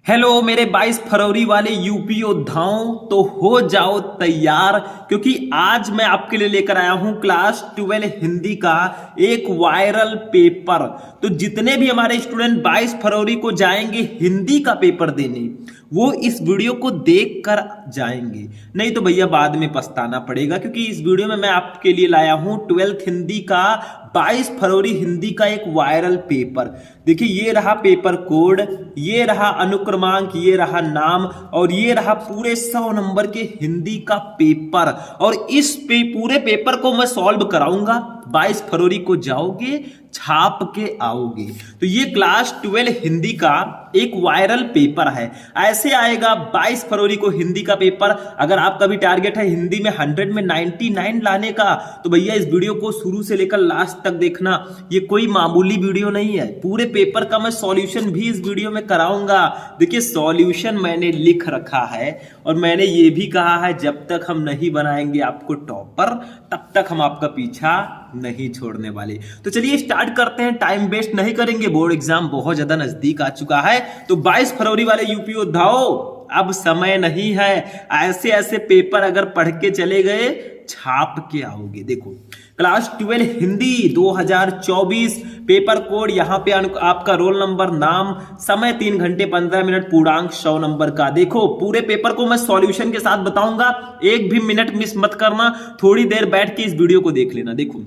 Hello मेरे 22 फरवरी वाले UP योद्धाओं, तो हो जाओ तैयार क्योंकि आज मैं आपके लिए लेकर आया हूं क्लास 12 हिंदी का एक वायरल पेपर। तो जितने भी हमारे स्टूडेंट 22 फरवरी को जाएंगे हिंदी का पेपर देने, वो इस वीडियो को देख कर जाएंगे, नहीं तो भैया बाद में पछताना पड़ेगा। क्योंकि इस वीडियो में मैं आपके लिए लाया हूं 12th हिंदी का 22 फरवरी हिंदी का एक वायरल पेपर। देखिए, ये रहा पेपर कोड, ये रहा अनुक्रमांक, ये रहा नाम और ये रहा पूरे 100 नंबर के हिंदी का पेपर। और इस पूरे पेपर को मैं सॉल्व कराऊंगा। 22 फरवरी को जाओगे, छाप के आओगे। तो ये क्लास 12 हिंदी का एक वायरल पेपर है। ऐसे आएगा 22 फरवरी को हिंदी का पेपर। अगर आपका भी टारगेट है हिंदी में 100 में 99 लाने का, तो भैया इस वीडियो को शुरू से लेकर लास्ट तक देखना। ये कोई मामूली वीडियो नहीं है, पूरे पेपर का मैं सॉल्यूशन भी इस वीडियो में कराऊंगा। देखिए, सॉल्यूशन मैंने लिख रखा है और मैंने ये भी कहा है जब तक हम नहीं बनाएंगे आपको टॉपर, तब तक हम आपका पीछा नहीं छोड़ने वाले। तो चलिए स्टार्ट करते हैं, टाइम वेस्ट नहीं करेंगे। बोर्ड एग्जाम बहुत ज्यादा नजदीक आ चुका है, तो 22 फरवरी वाले यूपी योद्धाओं, अब समय नहीं है। ऐसे ऐसे पेपर अगर पढ़ के चले गए, छाप के आओगे। देखो, क्लास 12 हिंदी 2024 पेपर कोड, यहां पे आपका रोल नंबर, नाम, समय 3 घंटे 15 मिनट, पूर्णांक 100 नंबर का। देखो, पूरे पेपर को मैं सॉल्यूशन के साथ बताऊंगा, एक भी मिनट मिस मत करना। थोड़ी देर बैठ के इस वीडियो को देख लेना। देखो,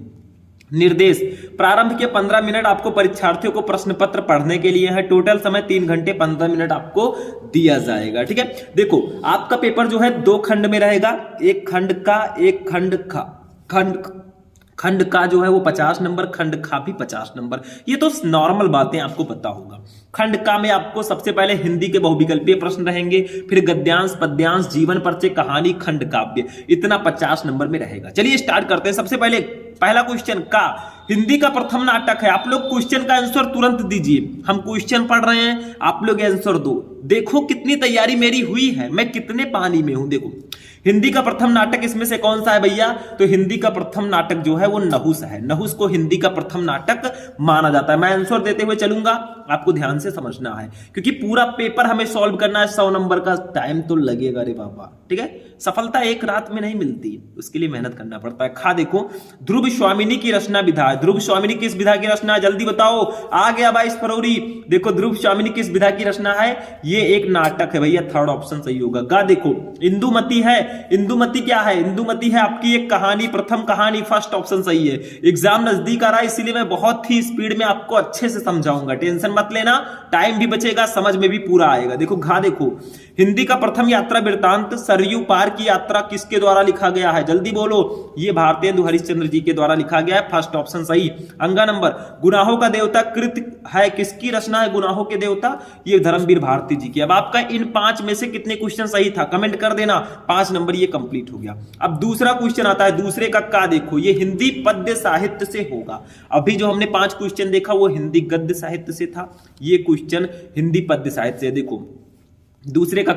निर्देश, प्रारंभ के 15 मिनट आपको परीक्षार्थियों को प्रश्न पत्र पढ़ने के लिए है। टोटल समय 3 घंटे 15 मिनट आपको दिया जाएगा। ठीक है, देखो आपका पेपर जो है 2 खंड में रहेगा। एक खंड का खंड का जो है वो 50 नंबर, खंड का भी 50 नंबर। ये तो नॉर्मल बातें आपको पता होगा। खंड का में आपको सबसे पहले हिंदी के बहुविकल्पीय प्रश्न रहेंगे, फिर गद्यांश, पद्यांश, जीवन परिचय, कहानी, खंड काव्य, इतना 50 नंबर में रहेगा। चलिए स्टार्ट करते हैं। सबसे पहले पहला क्वेश्चन का हिंदी का प्रथम नाटक है। आप लोग क्वेश्चन का आंसर तुरंत दीजिए। हम क्वेश्चन पढ़ रहे हैं, आप लोग आंसर दो। देखो कितनी तैयारी मेरी हुई है, मैं कितने पानी में हूं। देखो, हिंदी का प्रथम नाटक इसमें से कौन सा है भैया? तो हिंदी का प्रथम नाटक जो है वो नहुस है। नहुस को हिंदी का प्रथम नाटक माना जाता है। मैं आंसर देते हुए चलूंगा, आपको ध्यान से समझना है क्योंकि पूरा पेपर हमें सॉल्व करना है। 100 नंबर का टाइम तो लगेगा रे बाबा। ठीक है, सफलता एक रात में नहीं मिलती, उसके लिए मेहनत करना पड़ता है। खा देखो, ध्रुव स्वामिनी की रचना विधा है। ध्रुव स्वामिनी किस विधा की रचना है? जल्दी बताओ, आ गया 22 फरवरी। देखो, ध्रुव स्वामिनी किस विधा की रचना है? ये एक नाटक है भैया, थर्ड ऑप्शन सही होगा। गा देखो, इंदुमती है। इंदुमती क्या है? इंदुमती है आपकी एक कहानी, प्रथम कहानी, फर्स्ट ऑप्शन सही है। एग्जाम नजदीक आ रहा है, इसीलिए मैं बहुत ही स्पीड में आपको अच्छे से समझाऊंगा। टेंशन मत लेना, टाइम भी बचेगा, समझ में भी पूरा आएगा। देखो घा देखो, हिंदी का प्रथम यात्रा वृत्तांत सरयू पार की यात्रा किसके द्वारा लिखा गया है? जल्दी बोलो। ये भारतेंदु हरिश्चंद्र जी के द्वारा लिखा गया है, फर्स्ट ऑप्शन सही। अंगा नंबर, गुनाहों का देवता कृत है, किसकी रचना है गुनाहों के देवता? ये धर्मवीर भारती जी की। अब आपका इन 5 में से कितने क्वेश्चन सही था कमेंट कर देना। 5 नंबर ये कंप्लीट हो गया। अब दूसरा क्वेश्चन आता है, दूसरे का देखो, ये हिंदी पद्य साहित्य से होगा। अभी जो हमने 5 क्वेश्चन देखा वो हिंदी गद्य साहित्य से था, ये क्वेश्चन हिंदी पद्य साहित्य से। देखो दूसरे का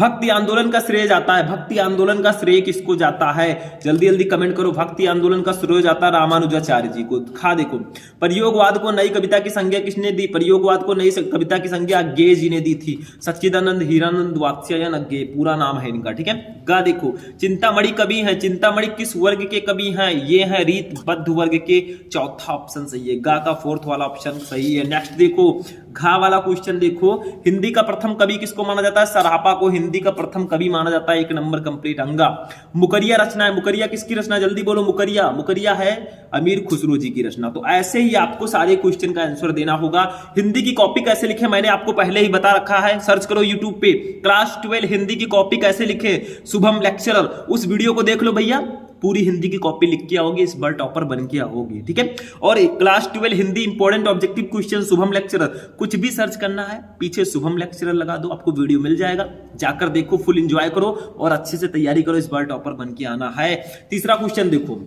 भक्ति आंदोलन का श्रेय जाता है। भक्ति आंदोलन का श्रेय किसको जाता है? जल्दी जल्दी कमेंट करो। भक्ति आंदोलन का श्रेय जाता है रामानुजाचार्य जी को। खा देखो, प्रयोगवाद को नई कविता की संज्ञा किसने दी? प्रयोगवाद को नई कविता की संज्ञा अज्ञेय जी ने दी थी। सच्चिदानंद हीरानंद वात्स्यायन अज्ञेय पूरा नाम है इनका। ठीक है, गा देखो, चिंतामणि कवि है। चिंतामणि किस वर्ग के कवि हैं? ये है रीतबद्ध वर्ग के, चौथा ऑप्शन सही है। गा का 4th वाला ऑप्शन सही है। नेक्स्ट देखो, घा वाला क्वेश्चन देखो, हिंदी का प्रथम कवि किसको माना जाता है? सरापा को हिंदी का प्रथम कवि माना जाता है। 1 नंबर कंप्लीट। अंगा, मुकरिया रचना है। मुकरिया किसकी रचना? जल्दी बोलो। मुकरिया है अमीर खुसरो जी की रचना। तो ऐसे ही आपको सारे क्वेश्चन का आंसर देना होगा। हिंदी की कॉपी कैसे लिखे मैंने आपको पहले ही बता रखा है, सर्च करो यूट्यूब पे, क्लास 12 हिंदी की कॉपी कैसे लिखे, शुभम लेक्चरर, उस वीडियो को देख लो भैया। पूरी हिंदी की कॉपी लिख के आओगे, इस बार टॉपर बन के आओगे। ठीक है, और class 12 Hindi important objective question Shubham lecturer, कुछ भी सर्च करना है पीछे शुभम लेक्चरर लगा दो, आपको वीडियो मिल जाएगा। जाकर देखो, फुल एंजॉय करो और अच्छे से तैयारी करो, इस बार टॉपर बन के आना है। तीसरा क्वेश्चन देखो,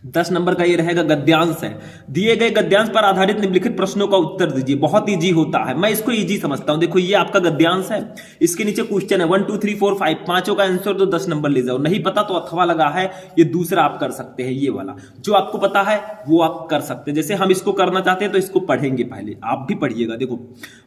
10 नंबर का ये रहेगा गद्यांश है। दिए गए गद्यांश पर आधारित निम्नलिखित प्रश्नों का उत्तर दीजिए। बहुत इजी होता है, मैं इसको इजी समझता हूं। देखो ये आपका गद्यांश है, इसके नीचे क्वेश्चन है 1 2 3 4 5, पांचों का आंसर तो 10 नंबर ले जाओ। नहीं पता तो अथवा लगा है, ये दूसरा आप कर सकते हैं। ये वाला जो आपको पता है वो आप कर सकते हैं। जैसे हम इसको करना चाहते हैं तो इसको पढ़ेंगे, पहले आप भी पढ़िएगा। देखो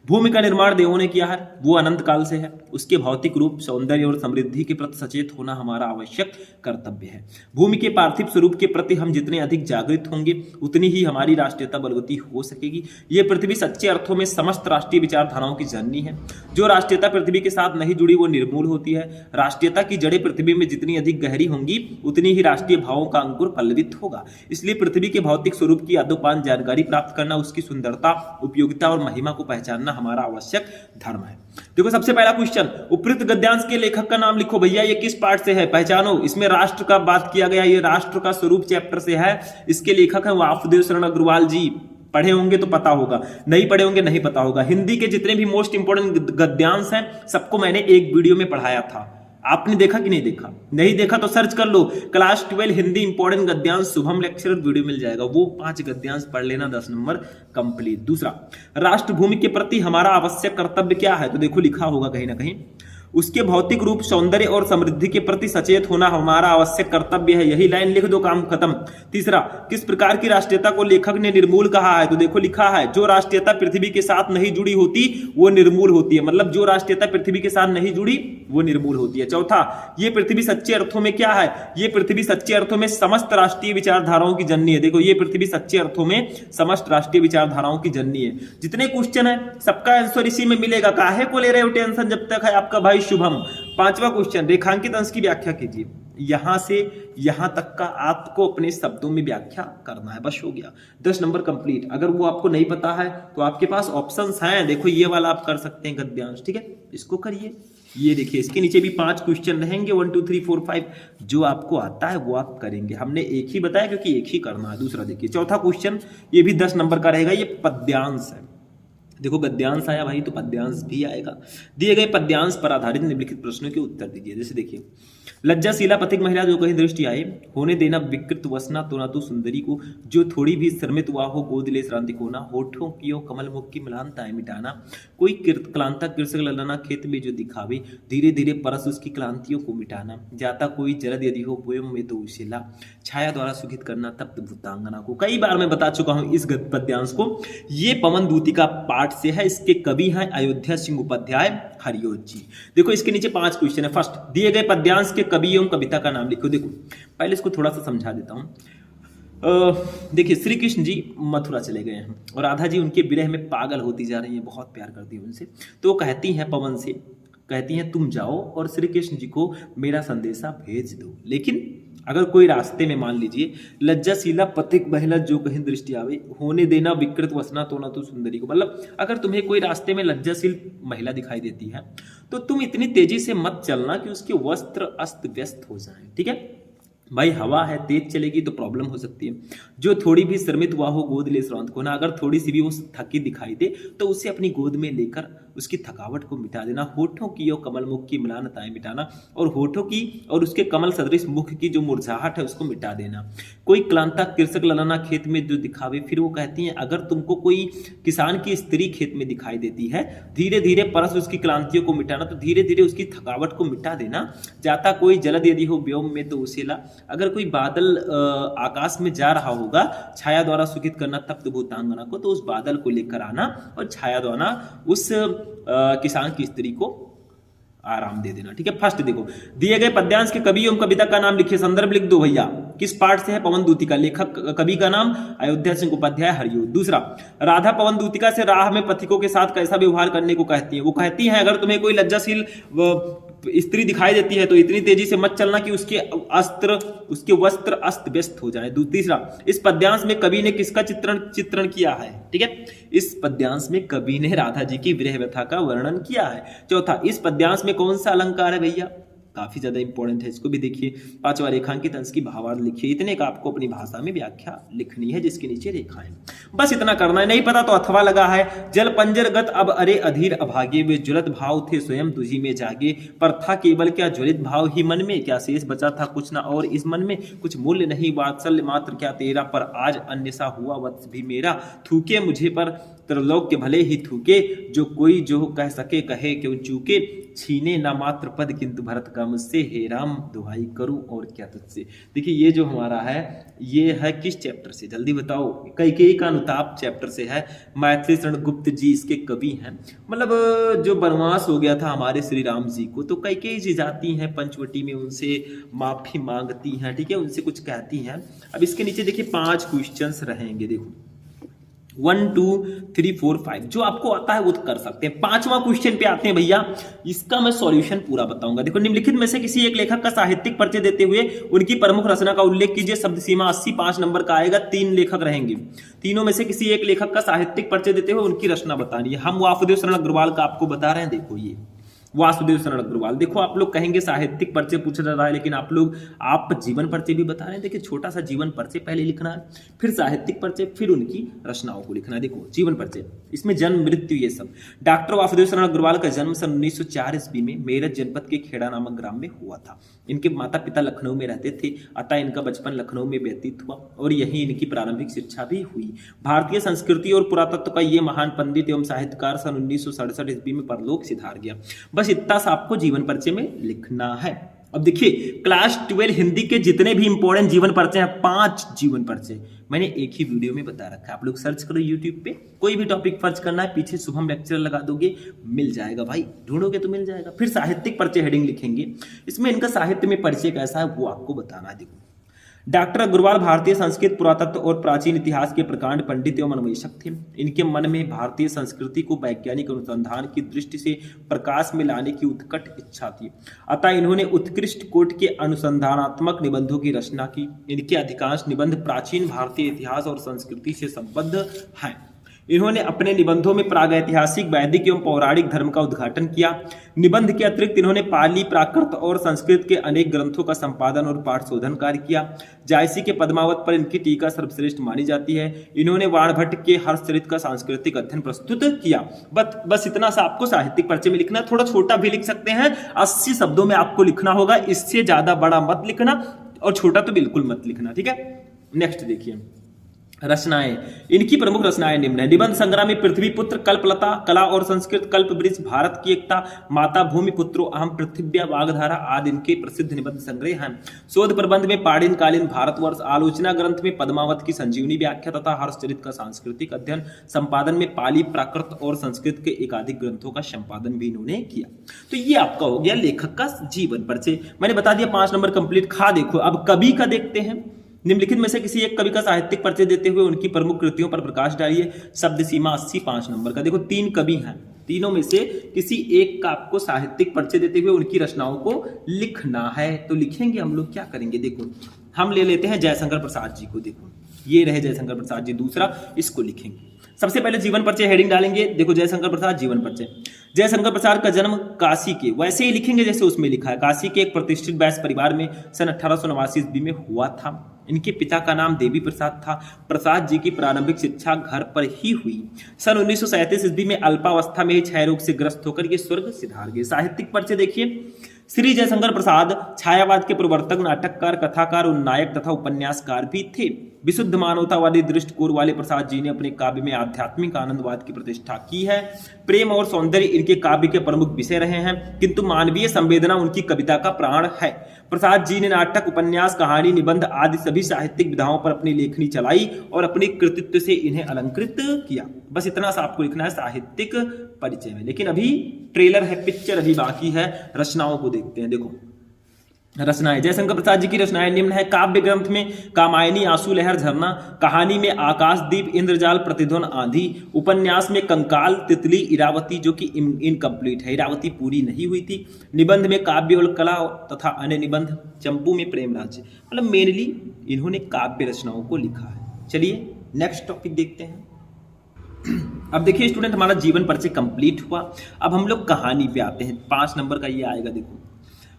भूमि का निर्माण देवों ने किया है, वो अनंत काल से है। उसके भौतिक रूप, सौंदर्य और समृद्धि के प्रति सचेत होना हमारा आवश्यक कर्तव्य है। भूमि के पार्थिव स्वरूप के प्रति हम जितने अधिक जागृत होंगे उतनी ही हमारी राष्ट्रीयता बलवती हो सकेगी। ये पृथ्वी सच्चे अर्थों में समस्त राष्ट्रीय विचारधाराओं की जननी है। जो राष्ट्रीयता पृथ्वी के साथ नहीं जुड़ी वो निर्मूल होती है। राष्ट्रीयता की जड़ें पृथ्वी में जितनी अधिक गहरी होंगी उतनी ही राष्ट्रीय भावों का अंकुर पल्लवित होगा। इसलिए पृथ्वी के भौतिक स्वरूप की आदोपान जानकारी प्राप्त करना, उसकी सुंदरता, उपयोगिता और महिमा को पहचानना हमारा आवश्यक धर्म है। देखो सबसे पहला क्वेश्चन, उपयुक्त गद्यांश के लेखक का नाम लिखो। भैया ये किस पार्ट से है, पहचानो। इसमें राष्ट्र का बात किया गया, ये राष्ट्र का स्वरूप चैप्टर से है। इसके लेखक है वासुदेव शरण अग्रवाल जी। पढ़े होंगे तो पता होगा, नहीं पढ़े होंगे नहीं पता होगा। हिंदी के जितने भी मोस्ट इंपोर्टेंट गद्यांश हैं सबको मैंने एक वीडियो में पढ़ाया था। आपने देखा कि नहीं देखा? नहीं देखा तो सर्च कर लो, क्लास 12 हिंदी इंपोर्टेंट गद्यांश शुभम लेक्चरर वीडियो मिल जाएगा। वो 5 गद्यांश पढ़ लेना, 10 नंबर कंप्लीट। दूसरा, राष्ट्रभूमि के प्रति हमारा आवश्यक कर्तव्य क्या है? तो देखो लिखा होगा कहीं ना कहीं, उसके भौतिक रूप, सौंदर्य और समृद्धि के प्रति सचेत होना हमारा आवश्यक कर्तव्य है। यही लाइन लिख दो, काम खत्म। तीसरा, किस प्रकार की राष्ट्रीयता को लेखक ने निर्मूल कहा है? तो देखो लिखा है, जो राष्ट्रीयता पृथ्वी के साथ नहीं जुड़ी होती वो निर्मूल होती है। मतलब जो राष्ट्रीयता पृथ्वी के साथ नहीं जुड़ी वो निर्मूल होती है। चौथा, ये पृथ्वी सच्चे अर्थों में क्या है? ये पृथ्वी सच्चे अर्थों में समस्त राष्ट्रीय विचारधाराओं की जननी है। देखो ये पृथ्वी सच्चे अर्थों में समस्त राष्ट्रीय विचारधाराओं की जननी है। जितने क्वेश्चन है सबका आंसर इसी में मिलेगा, काहे को ले रहे हो टेंशन जब तक है आपका भाई शुभम। पांचवा क्वेश्चन, रेखांकित अंश की व्याख्या कीजिए। यहां से यहां तक का आपको अपने शब्दों में व्याख्या करना है, बस हो गया। 10 नंबर कंप्लीट। अगर वो आपको नहीं पता है तो आपके पास ऑप्शंस हैं। देखो ये वाला आप कर सकते हैं गद्यांश, ठीक है, इसको करिए। ये देखिए इसके नीचे भी 5 क्वेश्चन रहेंगे, 1 2 3 4 5। जो आपको आता है वो आप करेंगे। हमने एक ही बताया क्योंकि एक ही करना है। दूसरा देखिए, चौथा क्वेश्चन ये भी 10 नंबर का रहेगा, ये पद्यांश है। देखो गद्यांश आया भाई तो पद्यांश भी आएगा। दिए गए पद्यांश पर आधारित निम्नलिखित प्रश्नों के उत्तर दीजिए। जैसे देखिए, लज्जाशीला पथिक महिला जो कहीं दृष्टि आए, होने देना विकृत वसना तो ना तो सुंदरी को, जो थोड़ी भी श्रमित हुआ हो गोद ले श्रांति कोना, होठों की ओ कमल मुख की मिलानताएं मिटाना, कोई क्लांता कृषक ललाना खेत में जो दिखावे, धीरे धीरे परस उसकी क्लांतियों को मिटाना, जाता कोई जलद यदि हो पोयम में तो उसे ला, छाया द्वारा सुखित करना तप्त भूतांगना को। कई बार मैं बता चुका हूं इस पद्यांश को। ये पवन दूती का पाठ से है। इसके कवि हैं अयोध्या सिंह उपाध्याय हरियोत जी। देखो इसके नीचे 5 क्वेश्चन है। फर्स्ट, दिए गए पद्यांश के कवि एवं कविता का नाम लिखो। देखो पहले इसको थोड़ा सा समझा देता हूं। देखिए श्री कृष्ण जी मथुरा चले गए हैं और राधा जी उनके विरह में पागल होती जा रही है, बहुत प्यार करती है उनसे। तो वो कहती हैं पवन से, कहती हैं तुम जाओ और श्री कृष्ण जी को मेरा संदेशा भेज दो। लेकिन अगर कोई रास्ते में मान लीजिए लज्जाशीला पथिक महिला जो कहीं दृष्टि आवे, होने देना विकृत वसना तो ना तो सुंदरी को, मतलब अगर तुम्हें कोई रास्ते में लज्जाशील महिला दिखाई देती है तो तुम इतनी तेजी से मत चलना कि उसके वस्त्र अस्त व्यस्त हो जाएं, ठीक है भाई। हवा है, तेज चलेगी तो प्रॉब्लम हो सकती है। जो थोड़ी भी श्रमित हुआ हो गोद ले श्रांत को ना, अगर थोड़ी सी भी वो थकी दिखाई दे तो उसे अपनी गोद में लेकर उसकी थकावट को मिटा देना। होठों की और कमल मुख की मिलानताएं मिटाना, और होठों की और उसके कमल सदृश मुख की जो मुरझाहट है उसको मिटा देना। कोई क्लांता कृषक ललाना खेत में जो दिखावे, फिर वो कहती हैं अगर तुमको कोई किसान की स्त्री खेत में दिखाई देती है, धीरे धीरे परस उसकी क्लांतियों को मिटाना, तो धीरे धीरे उसकी थकावट को मिटा देना। जाता कोई जलद यदि हो व्योम में तो उसे ला, अगर कोई बादल आकाश में जा रहा होगा, छाया द्वारा सुखित करना तप्त भूतांगना को, तो उस बादल को लेकर आना और छाया द्वारा उस किसान की स्त्री को आराम दे देना, ठीक है। फर्स्ट देखो, दिए गए पद्यांश के कवि एवं कविता का नाम लिखिए। संदर्भ लिख दो भैया, किस पाठ से है? पवन दूतिका। लेखक कवि का नाम अयोध्या सिंह उपाध्याय हरियोत। दूसरा, राधा पवन दूतिका से राह में पथिकों के साथ कैसा व्यवहार करने को कहती है? वो कहती है अगर तुम्हें कोई लज्जाशील स्त्री दिखाई देती है तो इतनी तेजी से मत चलना कि उसके वस्त्र अस्त व्यस्त हो जाए। तीसरा, इस पद्यांश में कवि ने किसका चित्रण किया है? ठीक है, इस पद्यांश में कवि ने राधा जी की विरह व्यथा का वर्णन किया है। चौथा, इस पद्यांश में कौन सा अलंकार है भैया? काफी ज्यादा इंपॉर्टेंट है, इसको भी देखिए। पांचवा, रेखांकित अंश की भावार्थ लिखिए। इतने का आपको अपनी भाषा में व्याख्या लिखनी है जिसके नीचे रेखाएं, बस इतना करना है। नहीं पता तो अथवा लगा है। जल पंजरगत अब अरे अधीर अभागे, वे ज्वलत भाव थे स्वयं तुझी में जागे, पर था केवल क्या ज्वलित भाव ही मन में, क्या शेष बचा था कुछ ना और इस मन में, कुछ मूल्य नहीं वात्सल्य मात्र क्या तेरा, पर आज अन्य सा हुआ वत्स भी मेरा, थूके मुझे पर त्रिलोक के भले ही थूके, जो कोई जो कह सके कहे क्यों चूके, छीने ना मात्र पद किंतु भरत का मुझसे, हे राम दुहाई करूं और क्या तुझसे। देखिए ये जो हमारा है ये है किस चैप्टर से, जल्दी बताओ। कैकेयी का अनुताप चैप्टर से है। मैथिली शरण गुप्त जी इसके कवि हैं। मतलब जो वनवास हो गया था हमारे श्री राम जी को, तो कैकेयी जी जाती हैं पंचवटी में, उनसे माफी मांगती हैं, ठीक है, उनसे कुछ कहती हैं। अब इसके नीचे देखिए 5 क्वेश्चंस रहेंगे, देखो 1 2 3 4 5 जो आपको आता है वो तो कर सकते हैं। 5वां क्वेश्चन पे आते हैं भैया, इसका मैं सॉल्यूशन पूरा बताऊंगा। देखो, निम्नलिखित में से किसी एक लेखक का साहित्यिक परिचय देते हुए उनकी प्रमुख रचना का उल्लेख कीजिए। शब्द सीमा 80 5 नंबर का आएगा। 3 लेखक रहेंगे, तीनों में से किसी एक लेखक का साहित्यिक परिचय देते हुए उनकी रचना बतानी है। हम वासुदेव शरण अग्रवाल का आपको बता रहे हैं। देखो ये वासुदेव शरण अग्रवाल। देखो आप लोग कहेंगे साहित्यिक परिचय पूछा जा रहा है, लेकिन आप जीवन परिचय भी बता रहे हैं। देखिए छोटा सा जीवन परिचय पहले लिखना है, फिर साहित्यिक परिचय, फिर उनकी रचनाओं को लिखना है। देखो जीवन परिचय, इसमें जन्म मृत्यु ये सब। डॉक्टर वासुदेव शरण अग्रवाल का जन्म सन 1904 ईस्वी में मेरठ जनपद के खेड़ा नामक ग्राम में हुआ था। इनके माता पिता लखनऊ में रहते थे, अतः इनका बचपन लखनऊ में व्यतीत हुआ और यहीं इनकी प्रारंभिक शिक्षा भी हुई। भारतीय संस्कृति और पुरातत्व का ये महान पंडित एवं साहित्यकार सन 1967 ईस्वी में परलोक सिधार गया। बस इतना सा आपको जीवन परिचय में लिखना है। अब देखिए क्लास 12 हिंदी के जितने भी इंपॉर्टेंट जीवन परिचय हैं, 5 जीवन परिचय मैंने एक ही वीडियो में बता रखा है। आप लोग सर्च करो यूट्यूब पे, कोई भी टॉपिक सर्च करना है, पीछे शुभम लेक्चर लगा दोगे, मिल जाएगा भाई, ढूंढोगे तो मिल जाएगा। फिर साहित्यिक परिचय हेडिंग लिखेंगे, इसमें इनका साहित्य में परिचय कैसा है वो आपको बताना है। देखो डॉक्टर अग्रवाल भारतीय संस्कृत, पुरातत्व और प्राचीन इतिहास के प्रकांड पंडित एवं अन्वेषक थे। इनके मन में भारतीय संस्कृति को वैज्ञानिक अनुसंधान की दृष्टि से प्रकाश में लाने की उत्कट इच्छा थी, अतः इन्होंने उत्कृष्ट कोटि के अनुसंधानात्मक निबंधों की रचना की। इनके अधिकांश निबंध प्राचीन भारतीय इतिहास और संस्कृति से संबद्ध हैं। इन्होंने अपने निबंधों में प्रागैतिहासिक, वैदिक एवं पौराणिक धर्म का उद्घाटन किया। निबंध के अतिरिक्त इन्होंने पाली, प्राकृत और संस्कृत के अनेक ग्रंथों का संपादन और पाठ शोधन कार्य किया। जायसी के पद्मावत पर इनकी टीका सर्वश्रेष्ठ मानी जाती है। इन्होंने वाणभट्ट के हर्षचरित का सांस्कृतिक अध्ययन प्रस्तुत किया। बस इतना सा आपको साहित्यिक परिचय में लिखना। थोड़ा छोटा भी लिख सकते हैं, 80 शब्दों में आपको लिखना होगा, इससे ज्यादा बड़ा मत लिखना और छोटा तो बिल्कुल मत लिखना, ठीक है। नेक्स्ट देखिए रचनाएं। इनकी प्रमुख रचनाएं निम्न है। निबंध संग्रह में पृथ्वी पुत्र, कल्पलता, कला और संस्कृत, कल्प वृक्ष, भारत की एकता, माता भूमि पुत्रो अहम, पृथिव्या, वागधारा आदि इनके प्रसिद्ध निबंध संग्रह हैं। शोध प्रबंध में पाणिन कालीन भारतवर्ष, आलोचना ग्रंथ में पद्मावत की संजीवनी व्याख्या तथा हर्षचरित का सांस्कृतिक अध्ययन, संपादन में पाली, प्राकृत और संस्कृत के एकाधिक ग्रंथों का संपादन भी इन्होंने किया। तो ये आपका हो गया लेखक का जीवन परिचय। मैंने बता दिया 5 नंबर कंप्लीट। देखो अब कवि का देखते हैं। निम्नलिखित में से किसी एक कवि का साहित्यिक परिचय देते हुए उनकी प्रमुख कृतियों पर प्रकाश डालिए। शब्द सीमा 80 5 नंबर का। देखो 3 कवि हैं, तीनों में से किसी एक का आपको साहित्यिक परिचय देते हुए उनकी रचनाओं को लिखना है। तो लिखेंगे हम लोग, क्या करेंगे, देखो हम ले लेते हैं जयशंकर प्रसाद जी को। देखो ये रहे जयशंकर प्रसाद जी, दूसरा इसको लिखेंगे। सबसे पहले जीवन परिचय हेडिंग डालेंगे। देखो जयशंकर प्रसाद जीवन परिचय। जयशंकर प्रसाद का जन्म काशी के, वैसे ही लिखेंगे जैसे उसमें लिखा है, काशी के एक प्रतिष्ठित वैश्य परिवार में सन 1889 ईस्वी में हुआ था। इनके पिता का नाम देवी प्रसाद था। प्रसाद जी की प्रारंभिक शिक्षा घर पर ही हुई। सन 1937 ईस्वी में अल्पावस्था में ही क्षय रोग से ग्रस्त होकर ये स्वर्ग सिधार गए। साहित्यिक परिचय देखिए। श्री जयशंकर प्रसाद छायावाद के प्रवर्तक, नाटककार, कथाकार और नायक तथा उपन्यासकार भी थे। विशुद्ध मानवतावादी दृष्टिकोण वाले प्रसाद जी ने अपने काव्य में आध्यात्मिक आनंदवाद की प्रतिष्ठा की है। प्रेम और सौंदर्य इनके काव्य के प्रमुख विषय रहे हैं, किंतु मानवीय संवेदना उनकी कविता का प्राण है। प्रसाद जी ने नाटक, उपन्यास, कहानी, निबंध आदि सभी साहित्यिक विधाओं पर अपनी लेखनी चलाई और अपनी कृतित्व से इन्हें अलंकृत किया। बस इतना सा आपको लिखना है साहित्यिक परिचय में। लेकिन अभी ट्रेलर है, पिक्चर अभी बाकी है। रचनाओं को देखते हैं। देखो रचनाएं। जयशंकर प्रसाद जी की रचनाएं निम्न है। काव्य ग्रंथ में कामायनी, आंसू लहर, झरना। कहानी में आकाशदीप, इंद्रजाल, प्रतिध्वन, आंधी। उपन्यास में कंकाल, तितली, इरावती जो कि इनकम्प्लीट है, इरावती पूरी नहीं हुई थी। निबंध में काव्य और कला तथा अन्य निबंध। चंपू में प्रेम राज्य। मतलब मेनली इन्होंने काव्य रचनाओं को लिखा है। चलिए नेक्स्ट टॉपिक देखते हैं। अब देखिए स्टूडेंट, हमारा जीवन परिचय कंप्लीट हुआ। अब हम लोग कहानी पे आते हैं। 5 नंबर का ये आएगा। देखो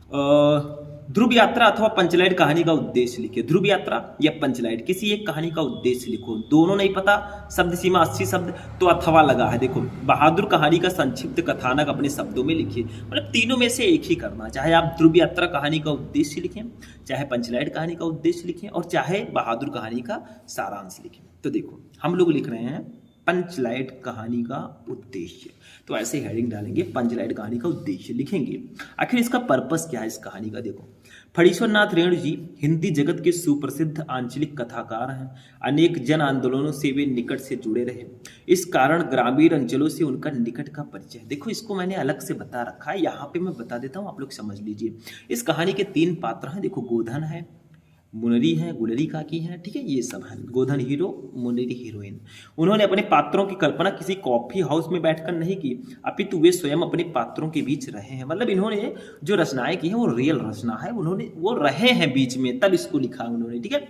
ध्रुव यात्रा अथवा पंचलाइट कहानी का उद्देश्य लिखिए। ध्रुव यात्रा या पंचलाइट, किसी एक कहानी का उद्देश्य लिखो। दोनों नहीं पता, शब्द सीमा 80 शब्द, तो अथवा लगा है। देखो, बहादुर कहानी का संक्षिप्त कथानक अपने शब्दों में लिखिए। मतलब तीनों में से एक ही करना, चाहे आप ध्रुव यात्रा कहानी का उद्देश्य लिखें, चाहे पंचलाइट कहानी का उद्देश्य लिखें, और चाहे बहादुर कहानी का सारांश लिखें। तो देखो, हम लोग लिख रहे हैं पंचलाइट कहानी का उद्देश्य, तो ऐसे हेडिंग डालेंगे, पंचलाइट कहानी का उद्देश्य लिखेंगे। आखिर इसका पर्पस क्या है इस कहानी का? देखो, फणीश्वर नाथ रेणु जी हिंदी जगत के सुप्रसिद्ध आंचलिक कथाकार हैं। अनेक जन आंदोलनों से वे निकट से जुड़े रहे, इस कारण ग्रामीण अंचलों से उनका निकट का परिचय। देखो, इसको मैंने अलग से बता रखा है, यहाँ पे मैं बता देता हूँ, आप लोग समझ लीजिए। इस कहानी के 3 पात्र हैं। देखो, गोधन है, मुनरी है, गुलरी काकी है, ठीक है, ये सब है। गोधन हीरो, मुनरी हीरोइन। उन्होंने अपने पात्रों की कल्पना किसी कॉफी हाउस में बैठकर नहीं की, अपितु वे स्वयं अपने पात्रों के बीच रहे हैं। मतलब इन्होंने जो रचनाएं की हैं वो रियल रचना है, उन्होंने वो रहे हैं बीच में, तब इसको लिखा उन्होंने, ठीक है।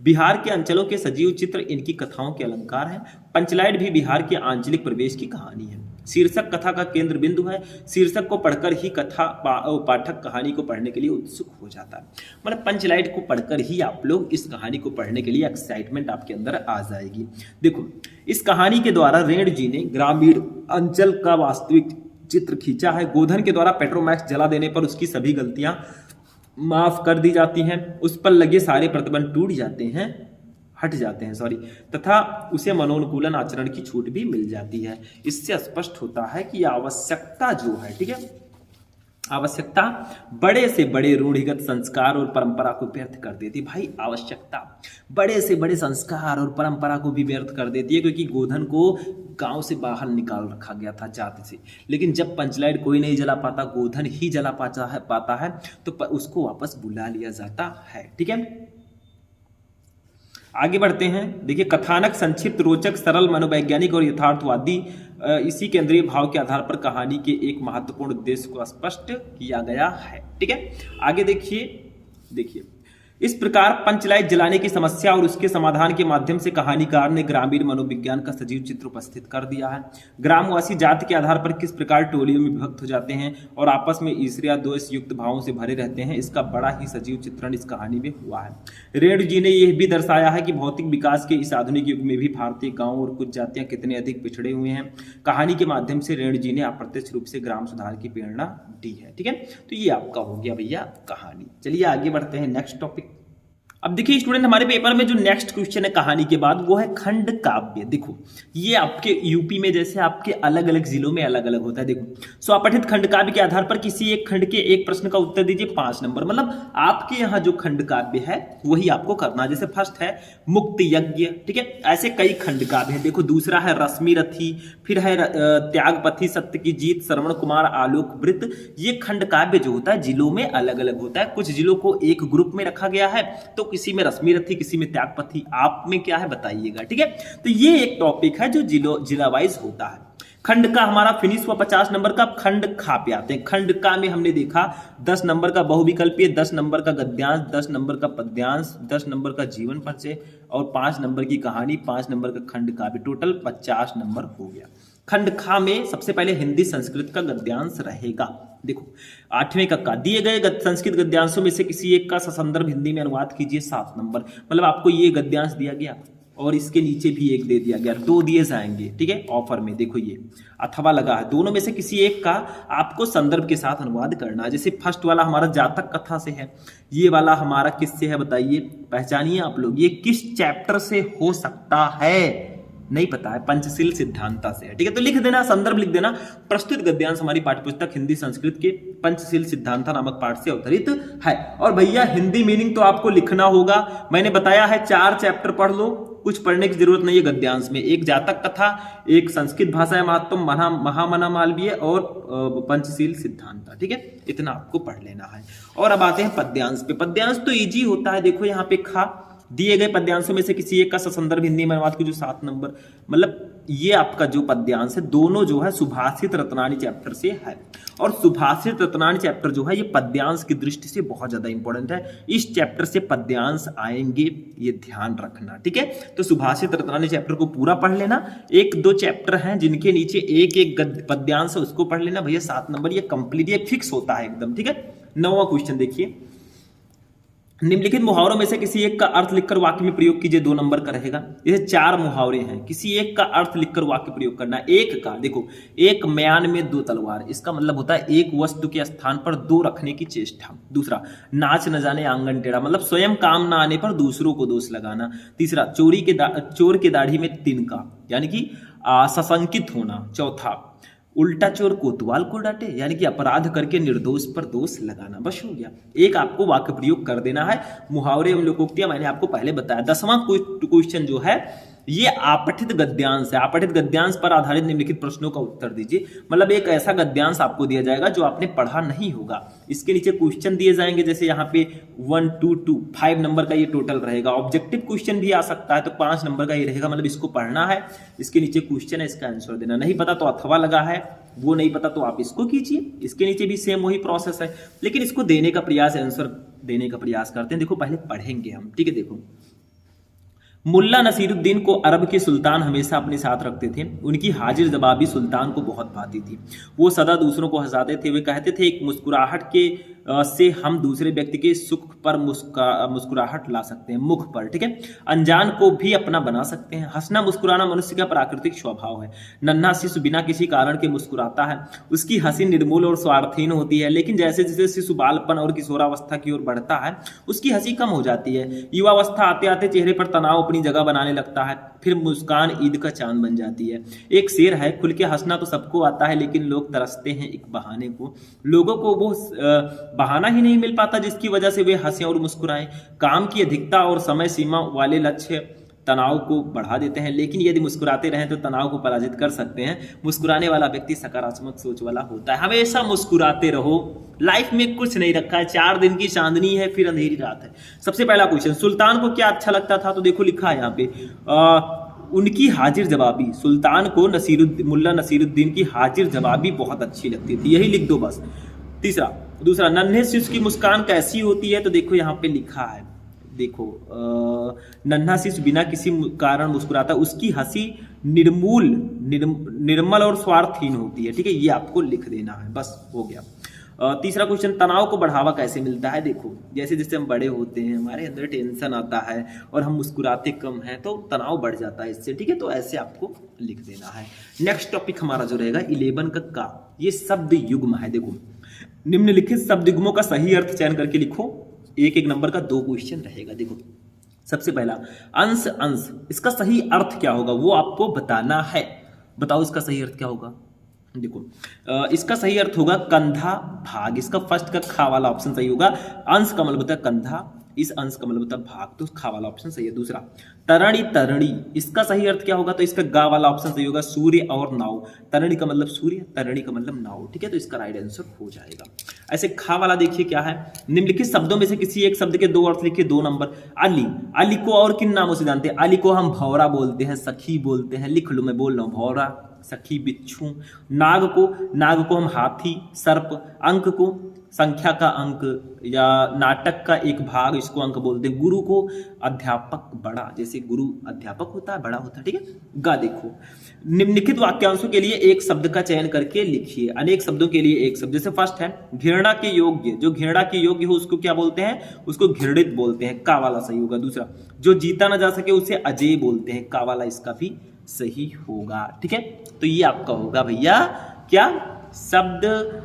बिहार के अंचलों के सजीव चित्र इनकी कथाओं के अलंकार हैं। पंचलाइट भी बिहार के आंचलिक प्रवेश की कहानी है। शीर्षक कथा का केंद्र बिंदु है। शीर्षक को पढ़कर ही कथा पाठक कहानी को पढ़ने के लिए उत्सुक हो जाता है। मतलब पंचलाइट को पढ़कर ही आप लोग इस कहानी को पढ़ने के लिए एक्साइटमेंट आपके अंदर आ जाएगी। देखो, इस कहानी के द्वारा रेणु जी ने ग्रामीण अंचल का वास्तविक चित्र खींचा है। गोधन के द्वारा पेट्रोमैक्स जला देने पर उसकी सभी गलतियां माफ कर दी जाती हैं, उस पर लगे सारे प्रतिबंध टूट जाते हैं, हट जाते हैं, सॉरी, तथा उसे मनोनुकूलन आचरण की छूट भी मिल जाती है। इससे स्पष्ट होता है कि आवश्यकता जो है, ठीक है, आवश्यकता बड़े से बड़े रूढ़िगत संस्कार और परंपरा को व्यर्थ कर देती। भाई, आवश्यकता बड़े से बड़े संस्कार और परंपरा को भी व्यर्थ कर देती है, क्योंकि गोधन को गांव से बाहर निकाल रखा गया था जाति से। लेकिन जब पंचलाइट कोई नहीं जला पाता, गोधन ही जला पाता है, तो उसको वापस बुला लिया जाता है, ठीक है। आगे बढ़ते हैं। देखिए, कथानक संक्षिप्त, रोचक, सरल, मनोवैज्ञानिक और यथार्थवादी, इसी केंद्रीय भाव के आधार पर कहानी के एक महत्वपूर्ण उद्देश्य को स्पष्ट किया गया है, ठीक है। आगे देखिए, इस प्रकार पंचलाइट जलाने की समस्या और उसके समाधान के माध्यम से कहानीकार ने ग्रामीण मनोविज्ञान का सजीव चित्र उपस्थित कर दिया है। ग्रामवासी जाति के आधार पर किस प्रकार टोलियों में विभक्त हो जाते हैं और आपस में ईर्ष्या द्वेष युक्त भावों से भरे रहते हैं, इसका बड़ा ही सजीव चित्रण इस कहानी में हुआ है। रेणु जी ने यह भी दर्शाया है कि भौतिक विकास के इस आधुनिक युग में भी भारतीय गाँव और कुछ जातियां कितने अधिक पिछड़े हुए हैं। कहानी के माध्यम से रेणु जी ने अप्रत्यक्ष रूप से ग्राम सुधार की प्रेरणा दी है, ठीक है। तो ये आपका हो गया भैया कहानी। चलिए आगे बढ़ते हैं नेक्स्ट टॉपिक। अब देखिए स्टूडेंट, हमारे पेपर में जो नेक्स्ट क्वेश्चन है कहानी के बाद, वो है खंड काव्य। देखो, ये आपके यूपी में जैसे आपके अलग अलग जिलों में अलग अलग होता है। देखो, स्वपठित खंड काव्य के आधार पर किसी एक खंड के एक प्रश्न का उत्तर दीजिए 5 नंबर। मतलब आपके यहाँ जो खंड काव्य है वही आपको करना है। जैसे फर्स्ट है मुक्त यज्ञ, ठीक है, ऐसे कई खंड काव्य है। देखो, दूसरा है रश्मि रथी, फिर है त्यागपथी, सत्य की जीत, श्रवण कुमार, आलोक वृत्त। ये खंड काव्य जो होता है जिलों में अलग अलग होता है। कुछ जिलों को एक ग्रुप में रखा गया है, तो किसी में रश्मि रथी, किसी में त्यागपथी, आप में क्या है बताइएगा, ठीक है। तो ये एक टॉपिक है जो जिला वाइज होता है। खंड का हमारा फिनिश हुआ 50 नंबर का। खंड खा पे आते हैं। खंड का में हमने देखा 10 नंबर का बहुविकल्पीय, 10 नंबर का गद्यांश, 10 नंबर का पद्यांश, 10 नंबर का जीवन परिचय और 5 नंबर की कहानी, 5 नंबर का खंड काव्य, टोटल 50 नंबर हो गया। खंड खा में सबसे पहले हिंदी संस्कृत का गद्यांश रहेगा। देखो, 8वें कक्षा दिए गए संस्कृत गद्यांशों में से किसी एक का ससंदर्भ हिंदी में अनुवाद कीजिए, 7 नंबर। मतलब आपको ये गद्यांश दिया गया और इसके नीचे भी एक दे दिया गया, 2 दिए जाएंगे, ठीक है, ऑफर में। देखो, ये अथवा लगा है, दोनों में से किसी एक का आपको संदर्भ के साथ अनुवाद करना है। जैसे फर्स्ट वाला हमारा जातक कथा से है, ये वाला हमारा किससे है बताइए, पहचानिए आप लोग, ये किस चैप्टर से हो सकता है, नहीं पता है, पंचशील सिद्धांता से है, ठीक है। तो लिख देना, संदर्भ लिख देना, प्रस्तुत गद्यांश हमारी पाठ्यपुस्तक हिंदी संस्कृत के पंचशील सिद्धांता नामक पाठ से अवतरित है। और भैया हिंदी मीनिंग तो आपको लिखना होगा। मैंने बताया है 4 चैप्टर पढ़ लो, कुछ पढ़ने की जरूरत नहीं है गद्यांश में। एक जातक कथा, एक संस्कृत भाषा महात्म, महामना मालवीय और पंचशील सिद्धांता, ठीक है, इतना आपको पढ़ लेना है। और अब आते हैं पद्यांश पे। पद्यांश तो इजी होता है। देखो, यहाँ पे खा दिए गए पद्यांशों में से किसी एक का ससंदर्भ हिंदी में अनुवाद कीजिए, 7 नंबर। मतलब ये आपका जो पद्यांश है, दोनों जो है सुभाषित रत्नानी चैप्टर से है। और सुभाषित रत्नानी चैप्टर जो है ये पद्यांश की दृष्टि से बहुत ज्यादा इंपॉर्टेंट है। इस चैप्टर से पद्यांश आएंगे, ये ध्यान रखना, ठीक है। तो सुभाषित रत्नानी चैप्टर को पूरा पढ़ लेना। 1-2 चैप्टर हैं जिनके नीचे एक एक पद्यांश है, उसको पढ़ लेना भैया, 7 नंबर। ये कंप्लीट, ये फिक्स होता है एकदम, ठीक है। 9वां क्वेश्चन देखिए, निम्नलिखित मुहावरों में से किसी एक का अर्थ लिखकर वाक्य में प्रयोग कीजिए, 2 नंबर का रहेगा। ये 4 मुहावरे हैं, किसी एक का अर्थ लिखकर वाक्य प्रयोग करना। एक का देखो, एक म्यान में 2 तलवार, इसका मतलब होता है एक वस्तु के स्थान पर 2 रखने की चेष्टा। दूसरा, नाच न जाने आंगन टेढ़ा, मतलब स्वयं काम न आने पर दूसरों को दोष लगाना। तीसरा, चोर के दाढ़ी में तिनका, यानी कि सशंकित होना। चौथा, उल्टा चोर कोतवाल को डांटे, यानी कि अपराध करके निर्दोष पर दोष लगाना। बस हो गया, एक आपको वाक्य प्रयोग कर देना है। मुहावरे एवं लोकोक्तियां मैंने आपको पहले बताया। 10वां क्वेश्चन जो है ये आपठित गद्यांश है। आपठित गद्यांश पर आधारित निम्नलिखित प्रश्नों का उत्तर दीजिए। मतलब एक ऐसा गद्यांश आपको दिया जाएगा जो आपने पढ़ा नहीं होगा। इसके नीचे क्वेश्चन दिए जाएंगे, जैसे यहाँ पे 1 2 2 5 नंबर का ये टोटल रहेगा। ऑब्जेक्टिव क्वेश्चन भी आ सकता है तो 5 नंबर का ये रहेगा। मतलब इसको पढ़ना है, इसके नीचे क्वेश्चन है, इसका आंसर देना। नहीं पता तो अथवा लगा है, वो नहीं पता तो आप इसको कीजिए। इसके नीचे भी सेम वही प्रोसेस है, लेकिन इसको देने का प्रयास, आंसर देने का प्रयास करते हैं। देखो पहले पढ़ेंगे हम, ठीक है। देखो, मुल्ला नसीरुद्दीन को अरब के सुल्तान हमेशा अपने साथ रखते थे। उनकी हाजिर जवाबी सुल्तान को बहुत भाती थी। वो सदा दूसरों को हंसाते थे। वे कहते थे एक मुस्कुराहट के से हम दूसरे व्यक्ति के सुख पर मुस्कुराहट ला सकते हैं, मुख पर, ठीक है। अनजान को भी अपना बना सकते हैं। हंसना मुस्कुराना मनुष्य का प्राकृतिक स्वभाव है। नन्हा शिशु बिना किसी कारण के मुस्कुराता है। उसकी हंसी निर्मूल और स्वार्थहीन होती है, लेकिन जैसे जैसे शिशु बालपन और किशोरावस्था की ओर बढ़ता है उसकी हंसी कम हो जाती है। युवावस्था आते आते चेहरे पर तनाव अपनी जगह बनाने लगता है। फिर मुस्कान ईद का चांद बन जाती है। एक शेर है, खुल के हंसना तो सबको आता है, लेकिन लोग तरसते हैं एक बहाने को। लोगों को वो बहाना ही नहीं मिल पाता जिसकी वजह से वे हंसें और मुस्कुराएं। काम की अधिकता और समय सीमा वाले लक्ष्य तनाव को बढ़ा देते हैं, लेकिन यदि मुस्कुराते रहें तो तनाव को पराजित कर सकते हैं। मुस्कुराने वाला व्यक्ति सकारात्मक सोच वाला होता है। हमेशा मुस्कुराते रहो। लाइफ में कुछ नहीं रखा है, 4 दिन की चांदनी है, फिर अंधेरी रात है। सबसे पहला क्वेश्चन, सुल्तान को क्या अच्छा लगता था? तो देखो लिखा है यहाँ पे, उनकी हाजिर जवाबी। सुल्तान को मुल्ला नसीरुद्दीन की हाजिर जवाबी बहुत अच्छी लगती थी, यही लिख दो बस। दूसरा, नन्हे शिशु की मुस्कान कैसी होती है? तो देखो यहाँ पे लिखा है, देखो नन्हा शिशु बिना किसी कारण मुस्कुराता, उसकी हंसी निर्मल और स्वार्थहीन होती है, ठीक है। ये आपको लिख देना है, बस हो गया। तीसरा क्वेश्चन, तनाव को बढ़ावा कैसे मिलता है? देखो जैसे जैसे हम बड़े होते हैं हमारे अंदर टेंशन आता है और हम मुस्कुराते कम हैं तो तनाव बढ़ जाता है इससे, ठीक है। तो ऐसे आपको लिख देना है। नेक्स्ट टॉपिक हमारा जो रहेगा 11 का ये शब्द युग्म है। देखो, निम्नलिखित शब्द युग्मों का सही अर्थ चयन करके लिखो। एक नंबर का 2 क्वेश्चन रहेगा। देखो, सबसे पहला अंश, इसका सही अर्थ क्या होगा वो आपको बताना है। बताओ इसका सही अर्थ क्या होगा? देखो, इसका सही अर्थ होगा कंधा भाग। इसका फर्स्ट का खा वाला ऑप्शन सही होगा। अंश का मतलब होता है कंधा, इस अंश का मतलब होता है भाग, तो खा वाला ऑप्शन सही है। दूसरा, तरणी, इसका सही अर्थ क्या होगा? तो इसका गा वाला ऑप्शन सही होगा, सूर्य और नाव। तरणी का मतलब सूर्य, तरणी का मतलब नाव, ठीक है। तो इसका राइट आंसर हो जाएगा। ऐसे खा वाला देखिए क्या है, निम्नलिखित शब्दों में से किसी एक शब्द के 2 अर्थ लिखिए, 2 नंबर। अली को और किन नामों से जानते हैं? अली को हम भौरा बोलते हैं, सखी बोलते हैं। लिख लो, मैं बोल रहा हूँ, भौरा, सखी, बिच्छू। नाग को हम हाथी, सर्प। अंक को संख्या का अंक या नाटक का एक भाग, इसको अंक बोलते हैं। गुरु को अध्यापक, बड़ा, जैसे गुरु अध्यापक होता है, बड़ा होता है, ठीक है। गा देखो, निम्नलिखित वाक्यांशों के लिए एक शब्द का चयन करके लिखिए। अनेक शब्दों के लिए एक शब्द। जैसे फर्स्ट है घृणा के योग्य, जो घृणा के योग्य हो उसको क्या बोलते हैं? उसको घृणित बोलते हैं, का वाला सही होगा। दूसरा, जो जीता ना जा सके उसे अजेय बोलते हैं, का वाला इसका भी सही होगा, ठीक है। तो ये आपका होगा भैया क्या शब्द,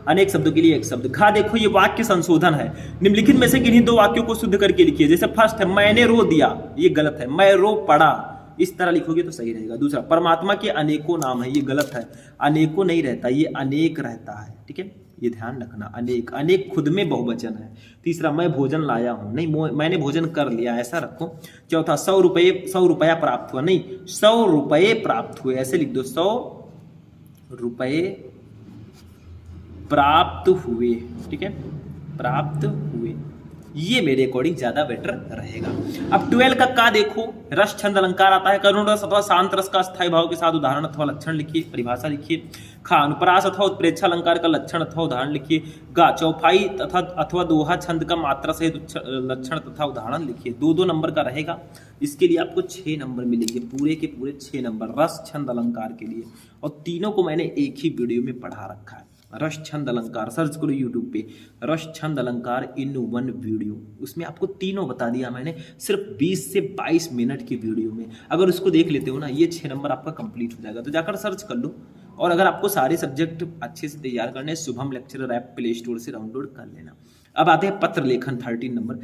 अनेक शब्दों के लिए एक शब्द। खा देखो, ये वाक्य संशोधन है। निम्नलिखित में से किन्हीं 2 वाक्यों को शुद्ध करके लिखिए। जैसे फर्स्ट है मैंने रो दिया, ये गलत है, मैं रो पड़ा, इस तरह लिखोगे तो सही रहेगा। दूसरा, परमात्मा के अनेकों नाम है, ये गलत है, अनेकों नहीं रहता, ये अनेक रहता है, ठीक है। ये ध्यान रखना, अनेक खुद में बहुवचन है। तीसरा, मैं भोजन लाया हूं, नहीं मैंने भोजन कर लिया, ऐसा रखो। चौथा, 100 रुपया प्राप्त हुआ, नहीं 100 रुपये प्राप्त हुए, ऐसे लिख दो, 100 रुपये प्राप्त हुए, ठीक है, प्राप्त हुए। ये मेरे अकॉर्डिंग ज्यादा बेटर रहेगा। अब 12 का देखो, रस छंद अलंकार आता है। करुण रस अथवा शांत रस का स्थायी भाव के साथ उदाहरण अथवा लक्षण लिखिए, परिभाषा लिखिए। खा, अनुप्रास अथवा उत्प्रेक्षा अलंकार का लक्षण अथवा उदाहरण लिखिए। गा, चौपाई अथवा दोहा छंद का मात्रा सहित लक्षण तथा उदाहरण लिखिए। 2-2 नंबर का रहेगा। इसके लिए आपको 6 नंबर मिलेंगे, पूरे के पूरे 6 नंबर रस छंद अलंकार के लिए। और तीनों को मैंने एक ही वीडियो में पढ़ा रखा है। रस छंद अलंकार, सर्च करो यूट्यूब पे रस छंद अलंकार इन वन वीडियो। उसमें आपको तीनों बता दिया मैंने सिर्फ 20 से 22 मिनट की वीडियो में। अगर उसको देख लेते हो ना, ये 6 नंबर आपका कंप्लीट हो जाएगा। तो जाकर सर्च कर लो। और अगर आपको सारे सब्जेक्ट अच्छे से तैयार करने हैं, Shubham lecturer app play store से डाउनलोड कर लेना। अब आते हैं पत्र लेखन 13 नंबर।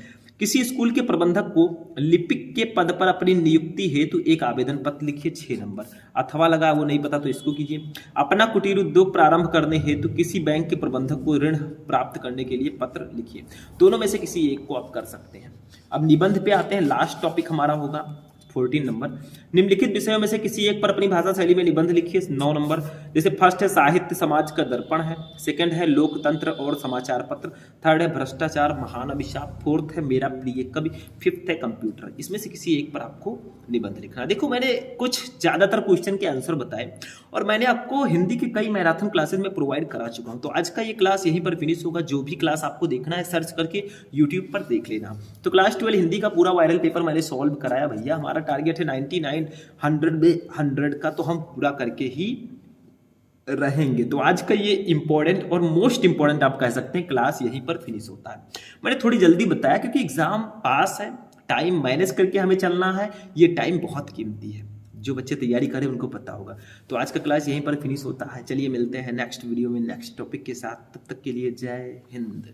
किसी स्कूल के प्रबंधक को लिपिक के पद पर अपनी नियुक्ति हेतु एक आवेदन पत्र लिखिए 6 नंबर। अथवा लगा वो नहीं पता तो इसको कीजिए। अपना कुटीर उद्योग प्रारंभ करने हेतु किसी बैंक के प्रबंधक को ऋण प्राप्त करने के लिए पत्र लिखिए। दोनों में से किसी एक को आप कर सकते हैं। अब निबंध पे आते हैं। लास्ट टॉपिक हमारा होगा 14 नंबर। निम्नलिखित विषयों में से किसी एक पर अपनी भाषा शैली में निबंध लिखिए 9 नंबर। जैसे फर्स्ट है साहित्य समाज का दर्पण है, सेकंड है लोकतंत्र और समाचार पत्र, थर्ड है भ्रष्टाचार महान अभिशाप, फोर्थ है मेरा प्रिय कवि, फिफ्थ है कंप्यूटर। इसमें से किसी एक पर आपको निबंध लिखना। देखो मैंने कुछ ज्यादातर क्वेश्चन के आंसर बताए और मैंने आपको हिंदी की कई मैराथन क्लासेस में प्रोवाइड करा चुका हूं। तो आज का ये क्लास यहीं पर फिनिश होगा। जो भी क्लास आपको देखना है सर्च करके यूट्यूब पर देख लेना। तो क्लास 12 हिंदी का पूरा वायरल पेपर मैंने सॉल्व कराया भैया। हमारा टारगेट है 99, 100 में 100 का, तो हम पूरा करके ही रहेंगे। तो आज का ये इंपॉर्टेंट और मोस्ट इंपॉर्टेंट आप कह सकते हैं क्लास यहीं पर फिनिश होता है। मैंने थोड़ी जल्दी बताया क्योंकि एग्जाम पास है, टाइम मैनेज करके हमें चलना है। ये टाइम बहुत कीमती है, जो बच्चे तैयारी करें उनको पता होगा। तो आज का क्लास यहीं पर फिनिश होता है। चलिए मिलते हैं नेक्स्ट वीडियो में नेक्स्ट टॉपिक के साथ। तब तक के लिए जय हिंद।